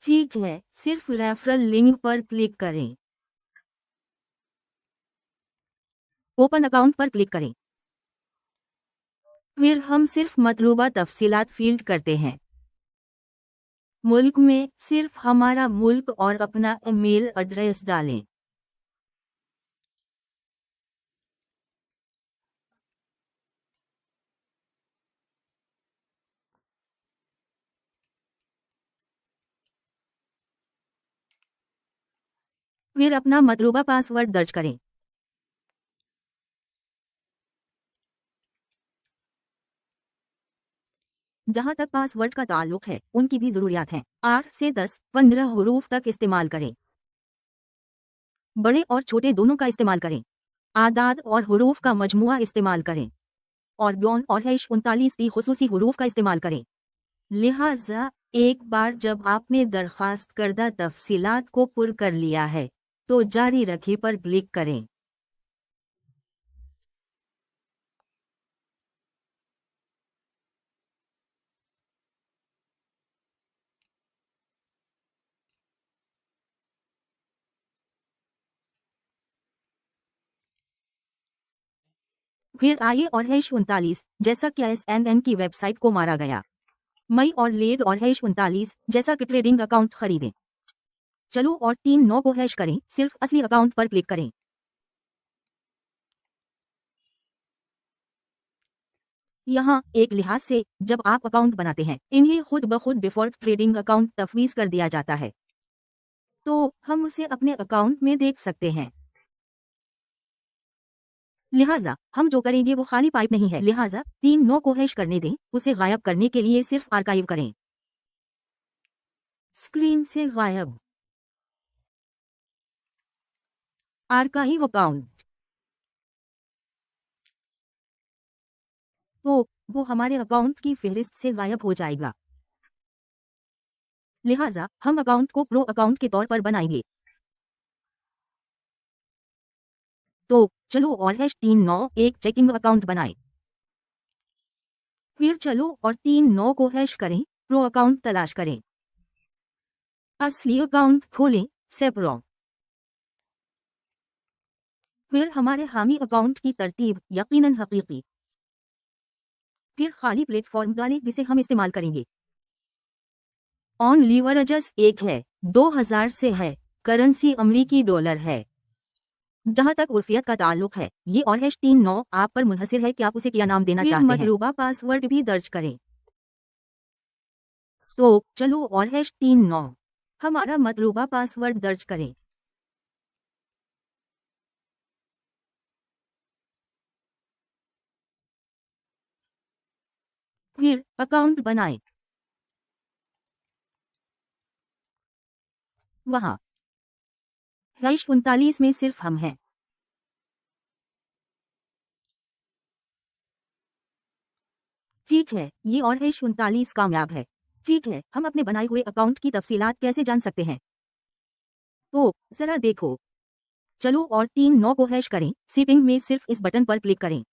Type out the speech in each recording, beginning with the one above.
ठीक है, सिर्फ रेफरल लिंक पर क्लिक करें। ओपन अकाउंट पर क्लिक करें। फिर हम सिर्फ मतलूबा तफसीलात फील्ड करते हैं। मुल्क में सिर्फ हमारा मुल्क और अपना ईमेल एड्रेस डालें। फिर अपना मतलूबा पासवर्ड दर्ज करें। जहां तक पासवर्ड का ताल्लुक है, उनकी भी जरूरियात हैं। 8 से 10, 15 हरूफ तक इस्तेमाल करें। बड़े और छोटे दोनों का इस्तेमाल करें। आदाद और हरूफ का मजमुआ इस्तेमाल करें। और ब्यौन और हैश 39 की खुसूसी हरूफ का इस्तेमाल करें। लिहाजा एक बार जब आपने दरख्वास्त करदा तफसीलात को पुर कर लिया है, तो जारी रखें पर क्लिक करें। फिर आइए और हैश 39 जैसा कि SNN की वेबसाइट को मारा गया। मई और लेड और हैश 39 जैसा कि ट्रेडिंग अकाउंट खरीदें। चलो और 39 को हैश करें, सिर्फ असली अकाउंट पर क्लिक करें। यहाँ एक लिहाज से जब आप अकाउंट बनाते हैं, इन्हें खुद ब खुद डिफॉल्ट ट्रेडिंग अकाउंट तफवीज कर दिया जाता है, तो हम उसे अपने अकाउंट में देख सकते हैं। लिहाजा हम जो करेंगे वो खाली पाइप नहीं है। लिहाजा 39 को हैश करने दें। उसे गायब करने के लिए सिर्फ आर्काइव करें। स्क्रीन से गायब। Archive account. तो वो हमारे अकाउंट की फहरिस्त से गायब हो जाएगा। लिहाजा हम अकाउंट को प्रो अकाउंट के तौर पर बनाएंगे। तो चलो और हैश 39 एक चेकिंग अकाउंट बनाएं। फिर चलो और 39 को हैश करें। प्रो अकाउंट तलाश करें। असली अकाउंट खोलें। सेप्रो। फिर हमारे हामी अकाउंट की तरतीब यकीनन हकीकी। फिर खाली प्लेटफॉर्म डालें जिसे हम इस्तेमाल करेंगे। ऑन लीवरेजेस 1 है, 2000 से है। करेंसी अमरीकी डॉलर है। जहां तक उर्फियत का ताल्लुक है, ये और हैश 39 आप पर मुनहसिर है कि आप उसे क्या नाम देना चाहते हैं। मतलूबा पासवर्ड भी दर्ज करें। तो चलो और हैश 39 हमारा मतलूबा पासवर्ड दर्ज करें। फिर अकाउंट बनाएं। वहां हैश 39 में सिर्फ हम हैं। ठीक है, ये और हैश 39 कामयाब है। ठीक है, हम अपने बनाए हुए अकाउंट की तफसीलात कैसे जान सकते हैं? तो जरा देखो। चलो और 39 को हैश करें। सेटिंग में सिर्फ इस बटन पर क्लिक करें।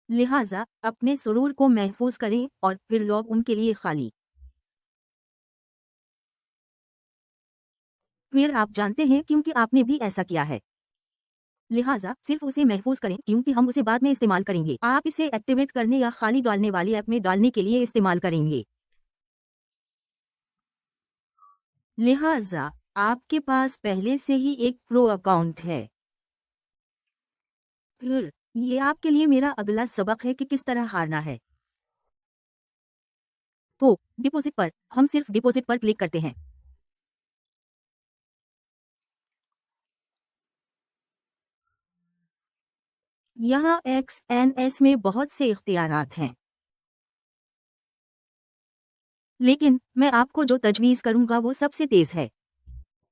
लिहाजा अपने सुरूर को महफूज करें और फिर लॉग उनके लिए खाली। फिर आप जानते हैं क्योंकि आपने भी ऐसा किया है। लिहाजा सिर्फ उसे महफूज करें क्योंकि हम उसे बाद में इस्तेमाल करेंगे। आप इसे एक्टिवेट करने या खाली डालने वाली ऐप में डालने के लिए इस्तेमाल करेंगे। लिहाजा आपके पास पहले से ही एक प्रो अकाउंट है। फिर ये आपके लिए मेरा अगला सबक है कि किस तरह हारना है। तो डिपॉजिट पर हम सिर्फ डिपॉजिट पर क्लिक करते हैं। यहाँ XNS में बहुत से इख्तियारात हैं, लेकिन मैं आपको जो तजवीज़ करूंगा वो सबसे तेज़ है।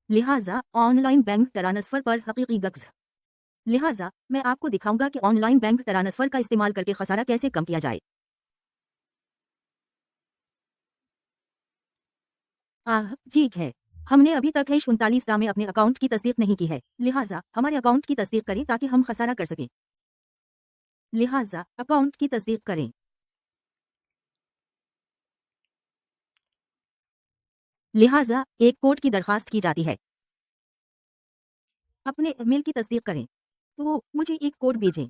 लिहाजा ऑनलाइन बैंक ट्रांसफर पर हकीकी गक्स। लिहाजा मैं आपको दिखाऊंगा कि ऑनलाइन बैंक ट्रांसफर का इस्तेमाल करके खसारा कैसे कम किया जाए। ठीक है। हमने अभी तक हैश 39 में अपने अकाउंट की तस्दीक नहीं की है। लिहाजा हमारे अकाउंट की तस्दीक करें ताकि हम खसारा कर सकें। लिहाजा अकाउंट की तस्दीक करें। लिहाजा एक कोड की दरखास्त की जाती है। अपने ईमेल की तस्दीक करें, तो मुझे एक कोड भेजें।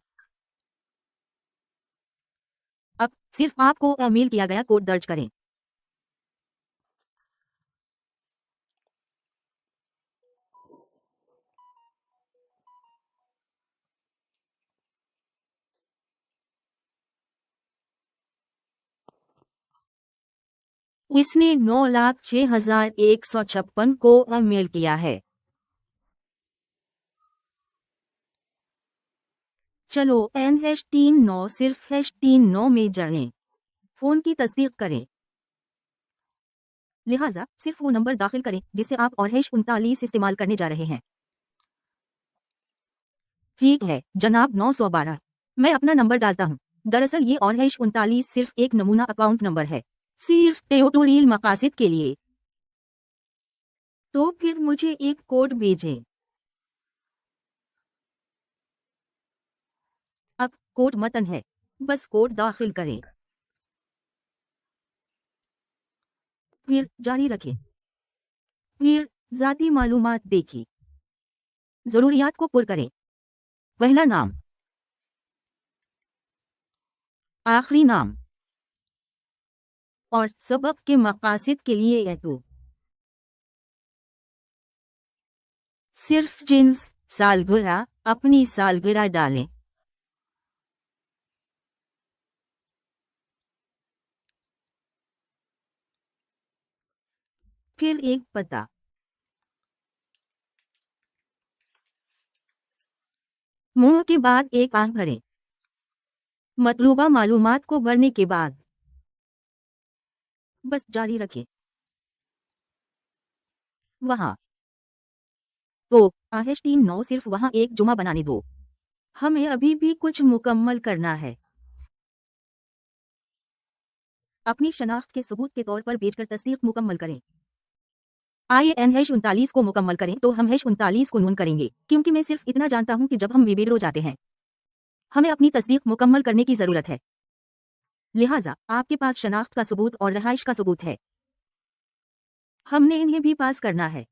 अब सिर्फ आपको ईमेल किया गया कोड दर्ज करें। इसने 9,06,156 को ईमेल किया है। चलो N#39 सिर्फ #39 में जड़ें। फोन की तस्दीक करें। लिहाजा सिर्फ वो नंबर दाखिल करें जिसे आप और #39 इस्तेमाल करने जा रहे हैं। ठीक है जनाब 912। मैं अपना नंबर डालता हूँ। दरअसल ये और #39 सिर्फ एक नमूना अकाउंट नंबर है, सिर्फ ट्यूटोरियल मकासद के लिए। तो फिर मुझे एक कोड भेजें। अब कोड मतन है, बस कोड दाखिल करें, फिर जारी रखें, फिर ज़ाती मालूमात देखें, ज़रूरियात को पुर करें। पहला नाम, आखिरी नाम और सबक के मकासद के लिए एटो। सिर्फ जिन्स सालगिरह अपनी सालगिरह डालें। फिर एक पता, मुंह के बाद एक आंख भरें। मतलूबा मालूमात को भरने के बाद बस जारी रखें। वहाँ तो #39 सिर्फ वहाँ एक जुमा बनाने दो। हमें अभी भी कुछ मुकम्मल करना है। अपनी शनाख्त के सबूत के तौर पर भेजकर तस्दीक मुकम्मल करें। आइए N#39 को मुकम्मल करें तो हम #39 को नून करेंगे, क्योंकि मैं सिर्फ इतना जानता हूँ कि जब हम विवेरो जाते हैं हमें अपनी तस्दीक मुकम्मल करने की ज़रूरत है। लिहाजा आपके पास शनाख्त का सबूत और रहाइश का सबूत है, हमने इन्हें भी पास करना है।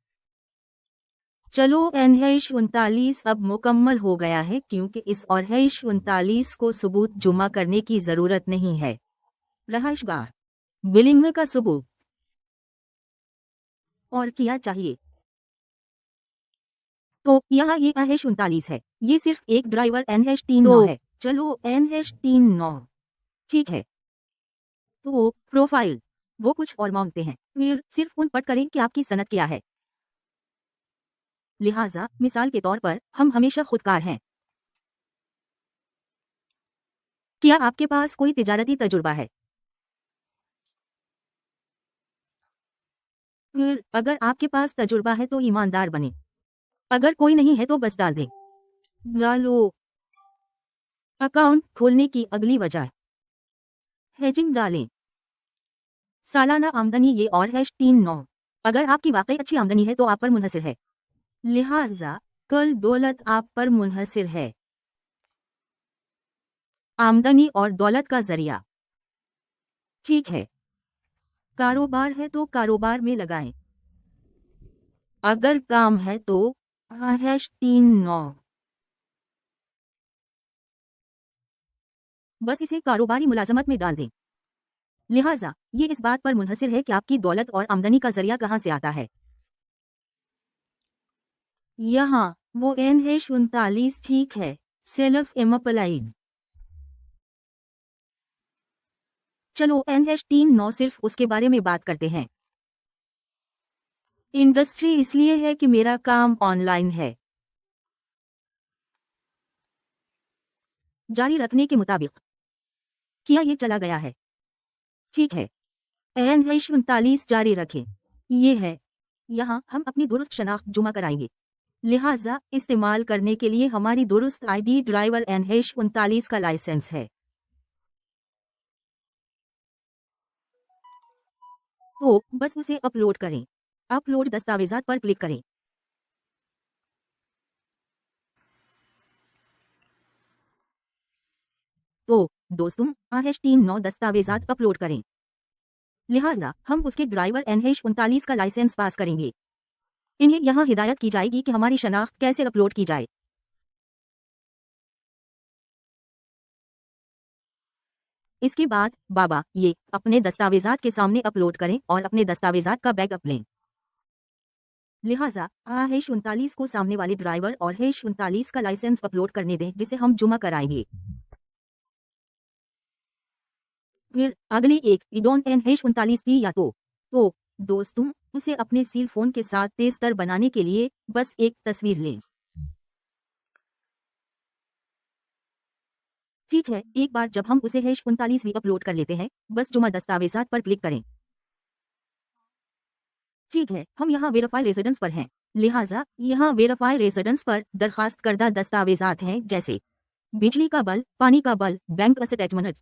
चलो N#39 अब मुकम्मल हो गया है, क्योंकि इस और N#39 को सबूत जुमा करने की ज़रूरत नहीं है। रहाइशगाह, बिलिंग का सबूत और क्या चाहिए? तो यहाँ ये N#39 है, ये सिर्फ एक ड्राइवर N#39 है। चलो N#39 ठीक है। तो प्रोफाइल, वो कुछ और मांगते हैं, फिर सिर्फ उन पर करें कि आपकी सनद क्या है। लिहाजा मिसाल के तौर पर हम हमेशा खुदकार हैं। क्या आपके पास कोई तिजारती तजुर्बा है? फिर अगर आपके पास तजुर्बा है तो ईमानदार बने, अगर कोई नहीं है तो बस डाल दें। डालो। अकाउंट खोलने की अगली वजह, हेजिंग डालें। सालाना आमदनी ये और #39। अगर आपकी वाकई अच्छी आमदनी है तो आप पर मुनहसिर है, लिहाजा कल दौलत आप पर मुनहसिर है। आमदनी और दौलत का जरिया, ठीक है। कारोबार है तो कारोबार में लगाएं, अगर काम है तो #39। बस इसे कारोबारी मुलाजमत में डाल दें। लिहाजा ये इस बात पर मुनहसिर है कि आपकी दौलत और आमदनी का जरिया कहाँ से आता है। यहाँ वो N#39 ठीक है, सेल्फ एम्प्लॉयड। चलो N#39 सिर्फ उसके बारे में बात करते हैं। इंडस्ट्री इसलिए है कि मेरा काम ऑनलाइन है। जारी रखने के मुताबिक किया ये चला गया है, ठीक है। N#39 जारी रखें, ये है। यहाँ हम अपनी दुरुस्त शनाख्त जुमा कराएंगे, लिहाजा इस्तेमाल करने के लिए हमारी दुरुस्त आईडी ड्राइवर N#39 का लाइसेंस है। तो बस उसे अपलोड करें। अपलोड दस्तावेजात पर क्लिक करें। तो दोस्तों #39 दस्तावेजात अपलोड करें। लिहाजा हम उसके ड्राइवर NH39 का लाइसेंस पास करेंगे। इन्हें यहाँ हिदायत की जाएगी कि हमारी शनाख्त कैसे अपलोड की जाए। इसके बाद बाबा ये अपने दस्तावेजात के सामने अपलोड करें और अपने दस्तावेजात का बैकअप लें। लिहाजा H39 को सामने वाले ड्राइवर और H39 का लाइसेंस अपलोड करने दें जिसे हम जुमा कराएंगे। फिर अगली एक इडोन NH39 की या तो दोस्तों उसे अपने सील फोन के साथ तेज तर बनाने के लिए बस एक तस्वीर लें। ठीक है, एक बार जब हम उसे H39 भी अपलोड कर लेते हैं बस जुमा दस्तावेजात पर क्लिक करें। ठीक है, हम यहाँ वेरीफाई रेजिडेंस पर हैं। लिहाजा यहाँ वेरीफाई रेजिडेंस पर दरखास्त करदा दस्तावेजात हैं जैसे बिजली का बिल, पानी का बिल, बैंक स्टेटमेंट,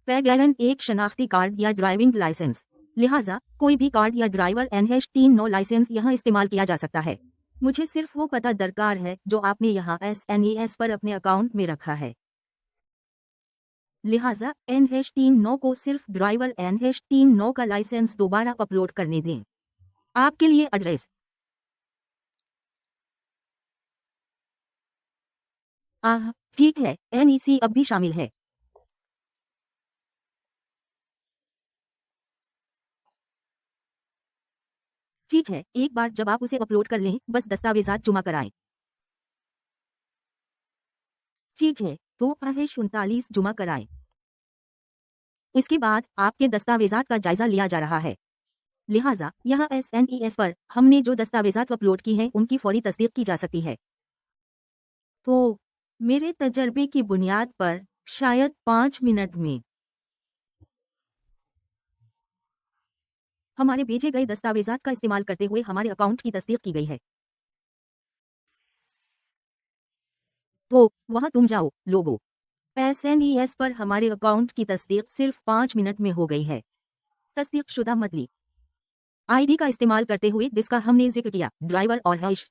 पैगैलन एक शनाख्ती कार्ड या ड्राइविंग लाइसेंस। लिहाजा कोई भी कार्ड या ड्राइवर NH39 लाइसेंस यहाँ इस्तेमाल किया जा सकता है। मुझे सिर्फ वो पता दरकार है जो आपने यहाँ SNES पर अपने अकाउंट में रखा है। लिहाजा NH39 को सिर्फ ड्राइवर NH39 का लाइसेंस दोबारा अपलोड करने दें। आपके लिए एड्रेस ठीक है, NEC अब भी शामिल है। ठीक है, एक बार जब आप उसे अपलोड कर लें बस दस्तावेजात जमा कराएं। ठीक है, तो H39 जमा कराएं। इसके बाद आपके दस्तावेजात का जायजा लिया जा रहा है। लिहाजा यहाँ SNES पर हमने जो दस्तावेजात अपलोड की हैं उनकी फौरी तस्दीक की जा सकती है। तो मेरे तजर्बे की बुनियाद पर शायद 5 मिनट में हमारे भेजे गए दस्तावेजात का इस्तेमाल करते हुए हमारे अकाउंट की तस्दीक की गई है। तो वहाँ तुम जाओ लोगो। SNES पर हमारे अकाउंट की तस्दीक सिर्फ 5 मिनट में हो गई है। तस्दीक शुदा मतली ID का इस्तेमाल करते हुए जिसका हमने जिक्र किया ड्राइवर और हैश